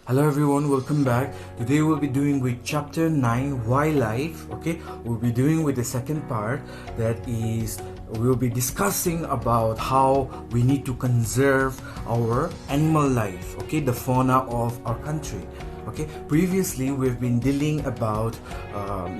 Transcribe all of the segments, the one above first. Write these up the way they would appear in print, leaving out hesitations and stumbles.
Hello everyone, welcome back. Today we'll be doing with chapter 9 wildlife. Okay, we'll be doing with the second part, that is we'll be discussing about how we need to conserve our animal life, okay, the fauna of our country. Okay, previously we've been dealing about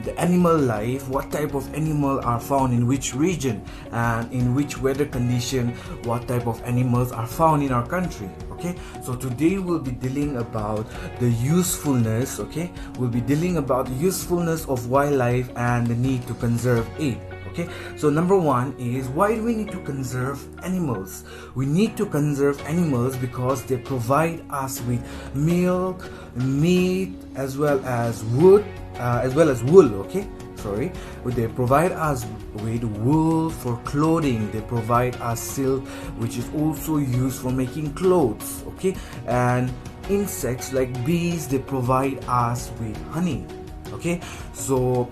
the animal life, what type of animal are found in which region and in which weather condition, what type of animals are found in our country. Okay, so today we'll be dealing about the usefulness. Okay, we'll be dealing about the usefulness of wildlife and the need to conserve it. Okay, so number one is, why do we need to conserve animals? We need to conserve animals because they provide us with milk, meat, as well as wood, as well as wool. Okay, sorry, they provide us with wool for clothing. They provide us silk, which is also used for making clothes. Okay, and insects like bees, they provide us with honey. Okay, so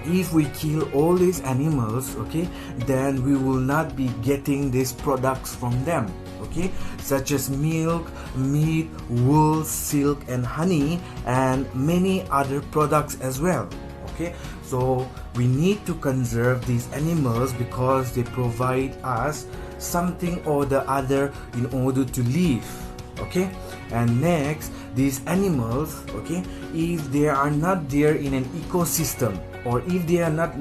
if we kill all these animals, okay, then we will not be getting these products from them, okay, such as milk, meat, wool, silk, and honey, and many other products as well. Okay, so we need to conserve these animals because they provide us something or the other in order to live. Okay, and next, these animals, okay, if they are not there in an ecosystem, or if they are not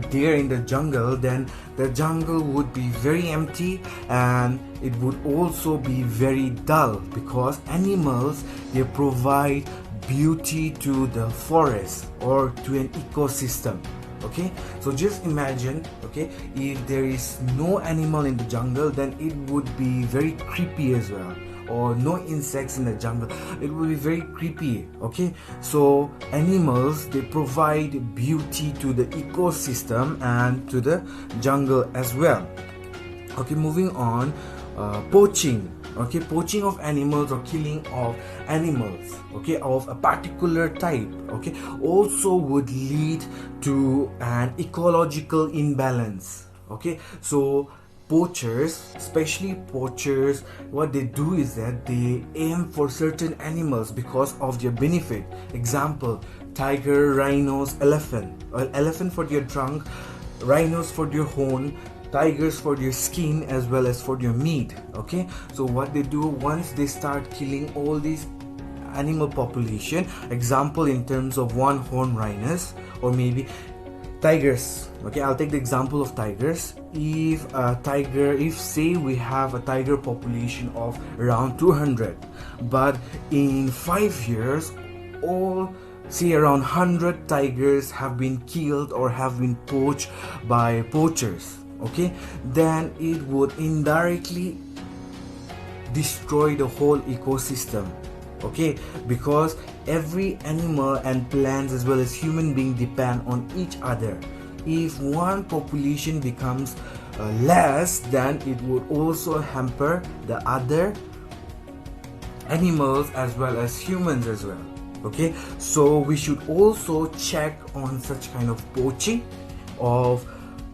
there in the jungle, then the jungle would be very empty and it would also be very dull, because animals, they provide beauty to the forest or to an ecosystem. Okay, so just imagine, okay, if there is no animal in the jungle, then it would be very creepy as well, or no insects in the jungle, it will be very creepy. Okay, so animals, they provide beauty to the ecosystem and to the jungle as well. Okay, moving on, poaching. Okay, poaching of animals or killing of animals, okay, of a particular type, okay, also would lead to an ecological imbalance. Okay, so poachers, especially poachers, what they do is that they aim for certain animals because of their benefit. Example, tiger, rhinos, elephant. Elephant for their trunk, rhinos for their horn, tigers for their skin, as well as for their meat. Okay, so what they do, once they start killing all these animal population, example in terms of one horn rhinos, or maybe tigers. Okay, I'll take the example of tigers. If say we have a tiger population of around 200, but in 5 years, all say around 100 tigers have been killed or have been poached by poachers. Okay, then it would indirectly destroy the whole ecosystem. Okay, because every animal and plants as well as human being depend on each other. If one population becomes less, then it would also hamper the other animals as well as humans as well. Okay, so we should also check on such kind of poaching of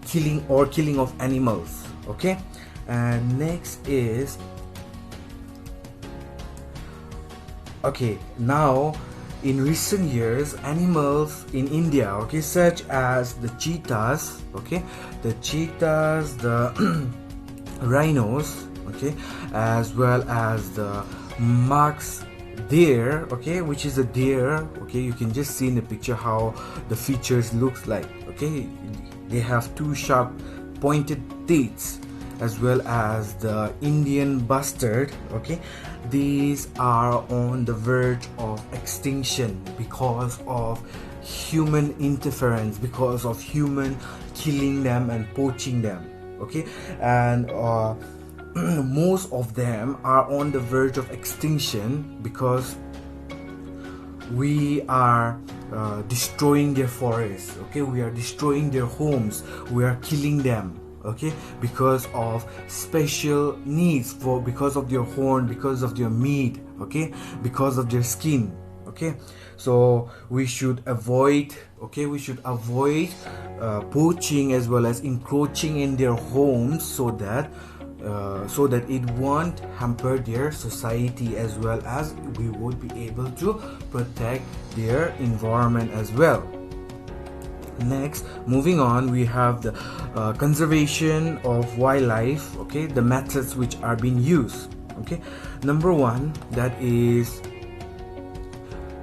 killing of animals. Okay, and next is, okay, now in recent years, animals in India, okay, such as the cheetahs, okay, the rhinos, okay, as well as the Manx deer, okay, which is a deer. Okay, you can just see in the picture how the features looks like. Okay, they have two sharp pointed teeth, as well as the Indian bustard. Okay, these are on the verge of extinction because of human interference, because of human killing them and poaching them. Okay, and most of them are on the verge of extinction because we are destroying their forests. Okay, we are destroying their homes, we are killing them. Okay, because of special needs, because of their horn, because of their meat, okay, because of their skin. Okay, so we should avoid poaching as well as encroaching in their homes, so that so that it won't hamper their society, as well as we would be able to protect their environment as well. Next, moving on, we have the conservation of wildlife. Okay, the methods which are being used. Okay, number one, that is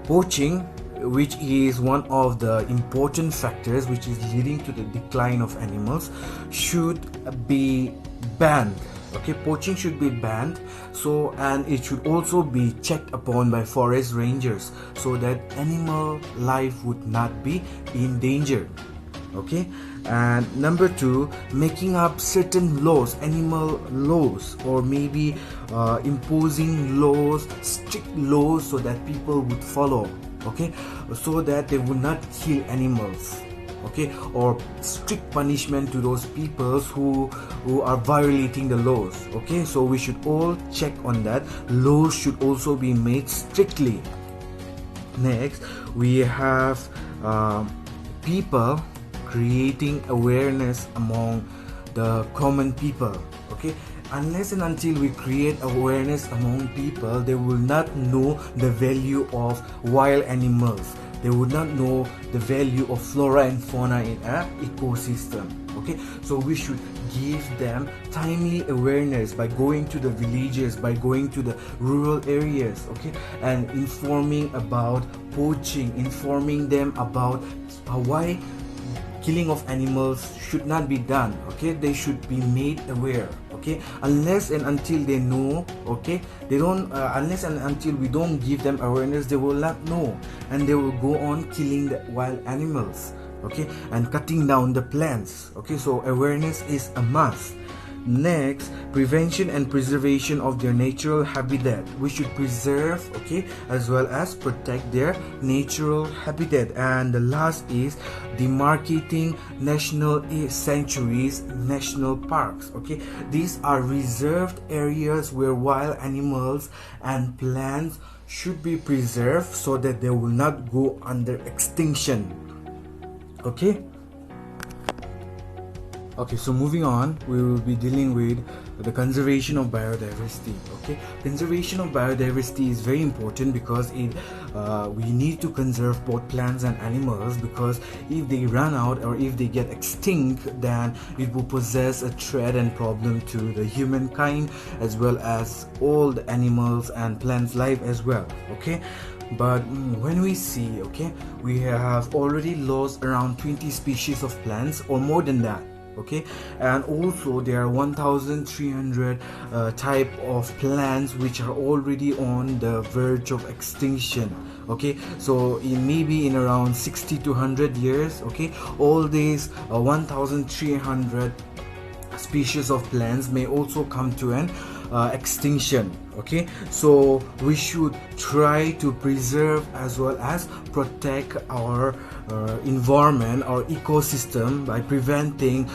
poaching, which is one of the important factors which is leading to the decline of animals, should be banned. Okay, poaching should be banned, so, and it should also be checked upon by forest rangers so that animal life would not be endangered. Okay, and number two, making up certain laws, animal laws, or maybe imposing laws, strict laws, so that people would follow. Okay, so that they would not kill animals. Okay, or strict punishment to those people who are violating the laws. Okay, so we should all check on that. Laws should also be made strictly. Next, we have people creating awareness among the common people. Okay, unless and until we create awareness among people, they will not know the value of wild animals. They would not know the value of flora and fauna in an ecosystem. Okay, so we should give them timely awareness by going to the villages, by going to the rural areas. Okay, and informing about poaching, informing them about why killing of animals should not be done. Okay, they should be made aware. Okay, unless and until they know, okay, they don't unless and until we don't give them awareness, they will not know, and they will go on killing the wild animals. Okay, and cutting down the plants. Okay, so awareness is a must. Next, prevention and preservation of their natural habitat. We should preserve, okay, as well as protect their natural habitat. And the last is demarcating national sanctuaries, national parks. Okay, these are reserved areas where wild animals and plants should be preserved so that they will not go under extinction. Okay. Okay, so moving on, we will be dealing with the conservation of biodiversity. Okay, conservation of biodiversity is very important because we need to conserve both plants and animals, because if they run out or if they get extinct, then it will possess a threat and problem to the humankind as well as all the animals and plants life as well. Okay, but when we see, okay, we have already lost around 20 species of plants or more than that. Okay, and also there are 1,300 type of plants which are already on the verge of extinction. Okay, so maybe in around 60 to 100 years, okay, all these 1,300 species of plants may also come to an extinction. Okay, so we should try to preserve as well as protect our environment, our ecosystem, by preventing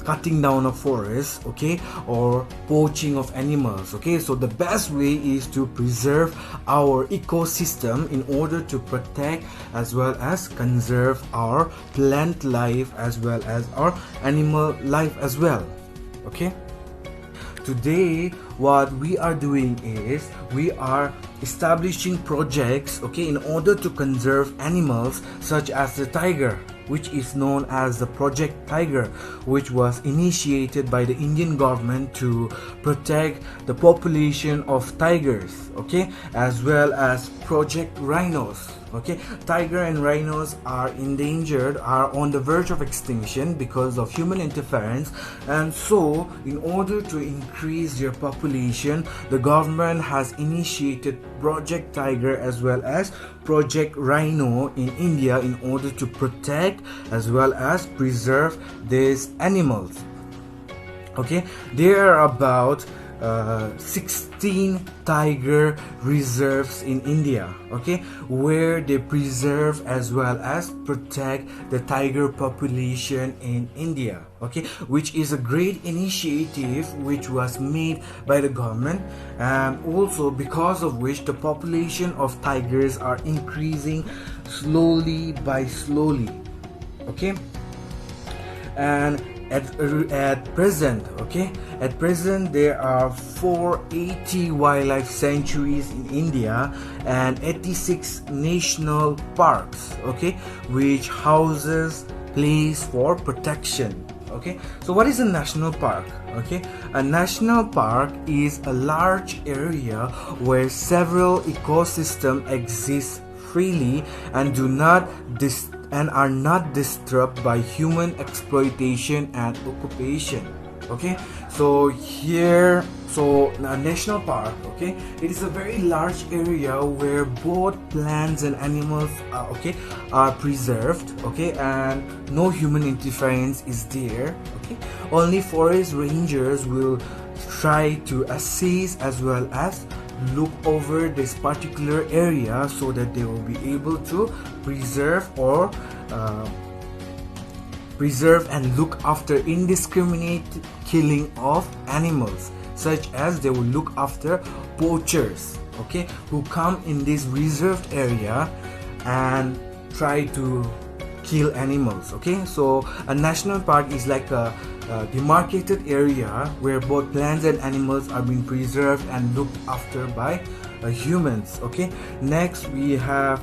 cutting down of forests, okay, or poaching of animals. Okay, so the best way is to preserve our ecosystem in order to protect as well as conserve our plant life as well as our animal life as well. Okay, today what we are doing is we are establishing projects, okay, in order to conserve animals such as the tiger, which is known as the Project Tiger, which was initiated by the Indian government to protect the population of tigers, okay, as well as Project Rhinos. Okay, tiger and rhinos are endangered, are on the verge of extinction because of human interference, and so in order to increase their population, the government has initiated Project Tiger as well as Project Rhino in India in order to protect as well as preserve these animals. Okay, there are about 16 tiger reserves in India, okay, where they preserve as well as protect the tiger population in India, okay, which is a great initiative which was made by the government, and also because of which the population of tigers are increasing slowly by slowly. Okay, and at present, okay, at present there are 480 wildlife sanctuaries in India and 86 national parks, okay, which houses place for protection. Okay, so what is a national park? Okay, a national park is a large area where several ecosystems exist freely and are not disturbed by human exploitation and occupation. Okay, so here, so a national park, okay, it is a very large area where both plants and animals are preserved, okay, and no human interference is there. Okay, only forest rangers will try to assess as well as look over this particular area so that they will be able to preserve and look after indiscriminate killing of animals, such as they will look after poachers, okay, who come in this reserved area and try to kill animals. Okay, so a national park is like a demarcated area where both plants and animals are being preserved and looked after by humans. Okay, next we have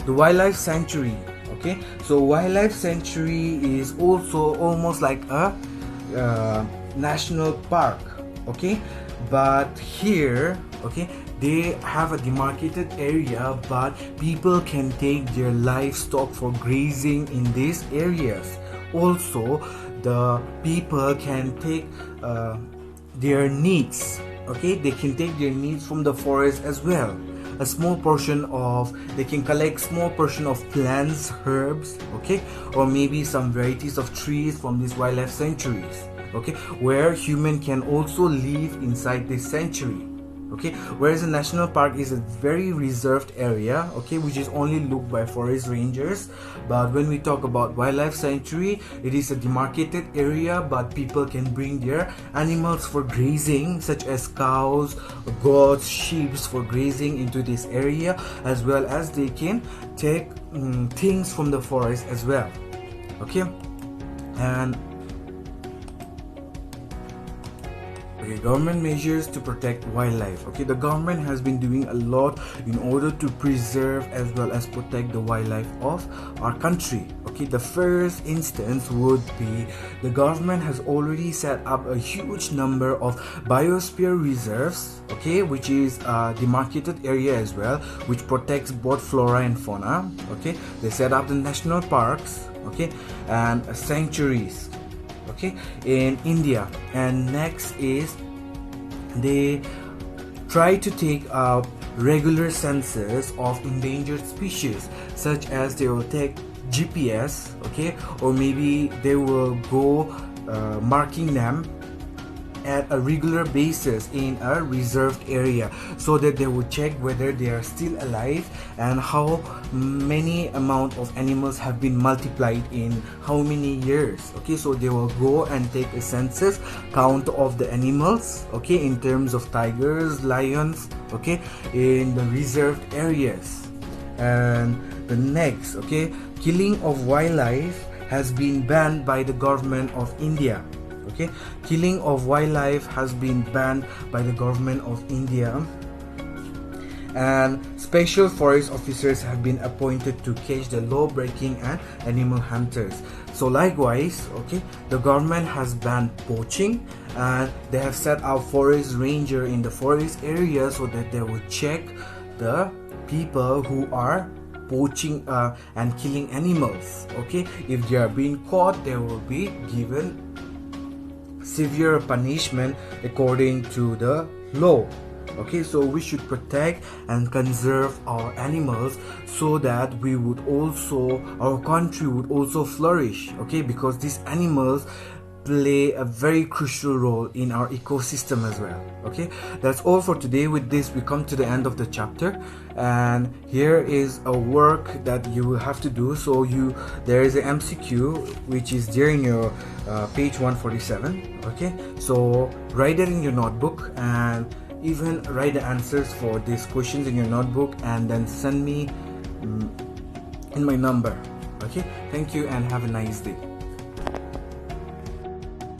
the wildlife sanctuary. Okay, so wildlife sanctuary is also almost like a national park. Okay, but here, okay, they have a demarcated area, but people can take their livestock for grazing in these areas. Also, the people can take their needs, okay, they can take their needs from the forest as well. A small portion of, they can collect small portion of plants, herbs, okay, or maybe some varieties of trees from these wildlife sanctuaries, okay, where human can also live inside this sanctuary. Okay, whereas a national park is a very reserved area, okay, which is only looked by forest rangers. But when we talk about wildlife sanctuary, it is a demarcated area, but people can bring their animals for grazing, such as cows, goats, sheep for grazing into this area, as well as they can take things from the forest as well. Okay, and okay, government measures to protect wildlife. Okay, the government has been doing a lot in order to preserve as well as protect the wildlife of our country. Okay, the first instance would be the government has already set up a huge number of biosphere reserves, okay, which is a demarcated area as well, which protects both flora and fauna. Okay, they set up the national parks, okay, and sanctuaries, okay, in India. And next is they try to take up regular census of endangered species, such as they will take GPS, okay, or maybe they will go marking them at a regular basis in a reserved area, so that they would check whether they are still alive and how many amount of animals have been multiplied in how many years. Okay, so they will go and take a census count of the animals, okay, in terms of tigers, lions, okay, in the reserved areas. And the next, okay, killing of wildlife has been banned by the government of India. Okay, killing of wildlife has been banned by the government of India, and special forest officers have been appointed to catch the law-breaking and animal hunters. So likewise, okay, the government has banned poaching, and they have set out forest ranger in the forest area so that they will check the people who are poaching and killing animals. Okay, if they are being caught, they will be given severe punishment according to the law. Okay, so we should protect and conserve our animals so that we would also, our country would also flourish. Okay, because these animals play a very crucial role in our ecosystem as well. Okay, that's all for today. With this, we come to the end of the chapter, and here is a work that you will have to do. So there is an MCQ which is there in your page 147. Okay, so write it in your notebook and even write the answers for these questions in your notebook, and then send me in my number. Okay, thank you and have a nice day.